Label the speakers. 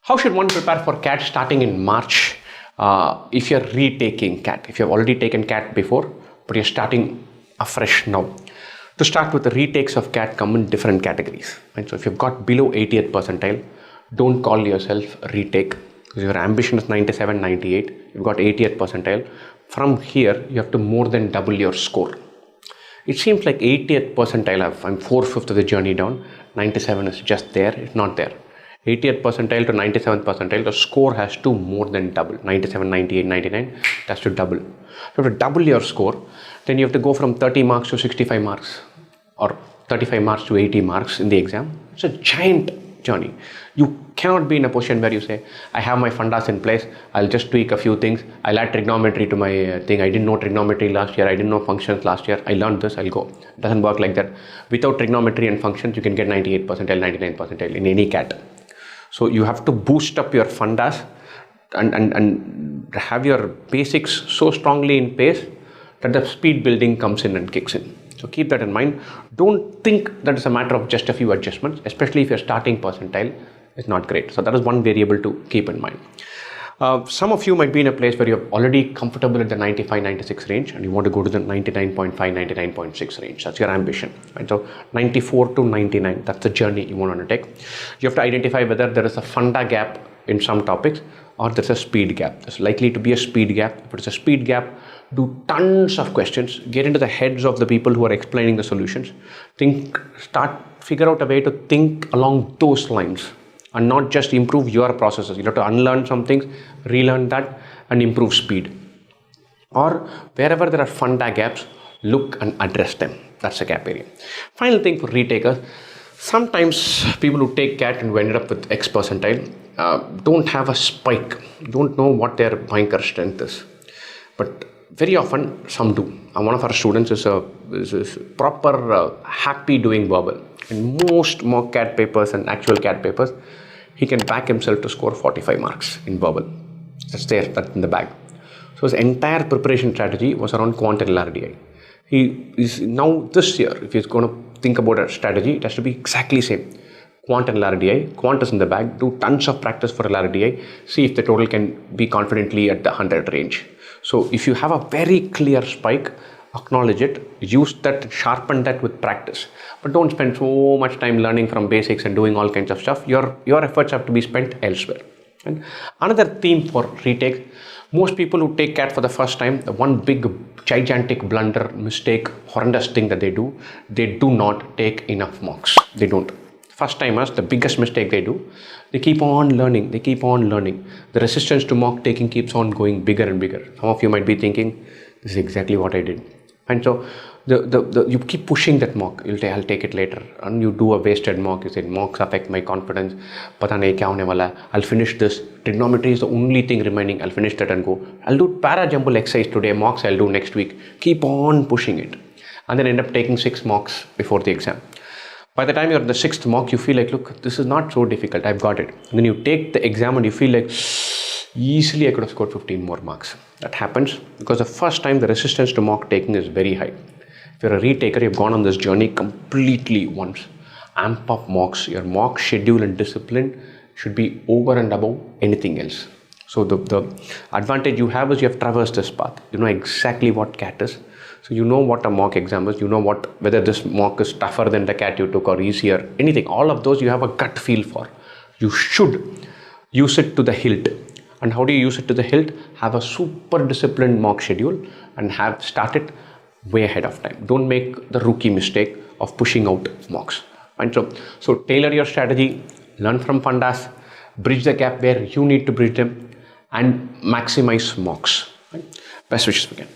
Speaker 1: How should one prepare for CAT starting in March if you're retaking CAT? If you've already taken CAT before, but you're starting afresh now. To start with, the retakes of CAT come in different categories. Right? So if you've got below 80th percentile, don't call yourself a retake because your ambition is 97, 98. You've got 80th percentile. From here, you have to more than double your score. It seems like 80th percentile, I'm 4/5 of the journey down. 97 is just there, it's not there. 80th percentile to 97th percentile, the score has to more than double. 97, 98, 99, it has to double. You have to double your score, then you have to go from 30 marks to 65 marks or 35 marks to 80 marks in the exam. It's a giant journey. You cannot be in a position where you say, I have my fundas in place, I'll just tweak a few things, I'll add trigonometry to my thing. I didn't know trigonometry last year, I didn't know functions last year, I learned this, I'll go. It doesn't work like that. Without trigonometry and functions, you can get 98 percentile, 99 percentile in any CAT. So you have to boost up your fundas and have your basics so strongly in place that the speed building comes in and kicks in. So keep that in mind. Don't think that it's a matter of just a few adjustments, especially if your starting percentile is not great. So that is one variable to keep in mind. Some of you might be in a place where you're already comfortable at the 95, 96 range and you want to go to the 99.5, 99.6 range. That's your ambition. Right? So 94 to 99, that's the journey you want to undertake. You have to identify whether there is a funda gap in some topics or there's a speed gap. There's likely to be a speed gap. If it's a speed gap, do tons of questions, get into the heads of the people who are explaining the solutions, figure out a way to think along those lines and not just improve your processes. You have to unlearn some things, relearn that and improve speed. Or wherever there are funda gaps, look and address them. That's a gap area. Final thing for retakers, sometimes people who take CAT and who ended up with X percentile don't have a spike, don't know what their banker strength is. But very often some do. And one of our students is a proper happy doing verbal. In most mock CAT papers and actual CAT papers, he can back himself to score 45 marks in verbal. That's there, that's in the bag. So his entire preparation strategy was around quant and LRDI. He is now this year, if he's going to think about a strategy, it has to be exactly same. Quant and LRDI, quant is in the bag, do tons of practice for LRDI, see if the total can be confidently at the 100 range. So if you have a very clear spike, acknowledge it, use that, sharpen that with practice. But don't spend so much time learning from basics and doing all kinds of stuff. Your efforts have to be spent elsewhere. And another theme for retake, most people who take CAT for the first time, the one big gigantic blunder, mistake, horrendous thing that they do not take enough mocks. They don't. First timers, the biggest mistake they do, they keep on learning, The resistance to mock taking keeps on going bigger and bigger. Some of you might be thinking, this is exactly what I did. And so you keep pushing that mock. You'll say, I'll take it later. And you do a wasted mock. You say, mocks affect my confidence. Pata nahi kya hone wala. I'll finish this. Trigonometry is the only thing remaining. I'll finish that and go. I'll do para-jumble exercise today. Mocks I'll do next week. Keep on pushing it. And then end up taking 6 mocks before the exam. By the time you're in the 6th mock, you feel like, look, this is not so difficult. I've got it. And then you take the exam and you feel like, easily I could have scored 15 more marks. That happens because the first time the resistance to mock taking is very high. If you're a retaker, you've gone on this journey completely once. Amp up mocks. Your mock schedule and discipline should be over and above anything else. So the advantage you have is you have traversed this path. You know exactly what CAT is. So you know what a mock exam is. You know whether this mock is tougher than the CAT you took or easier. Anything. All of those you have a gut feel for. You should use it to the hilt. And how do you use it to the hilt? Have a super disciplined mock schedule and start it way ahead of time. Don't make the rookie mistake of pushing out mocks. Right? So tailor your strategy, learn from fundas, bridge the gap where you need to bridge them, and maximize mocks. Right? Best wishes again.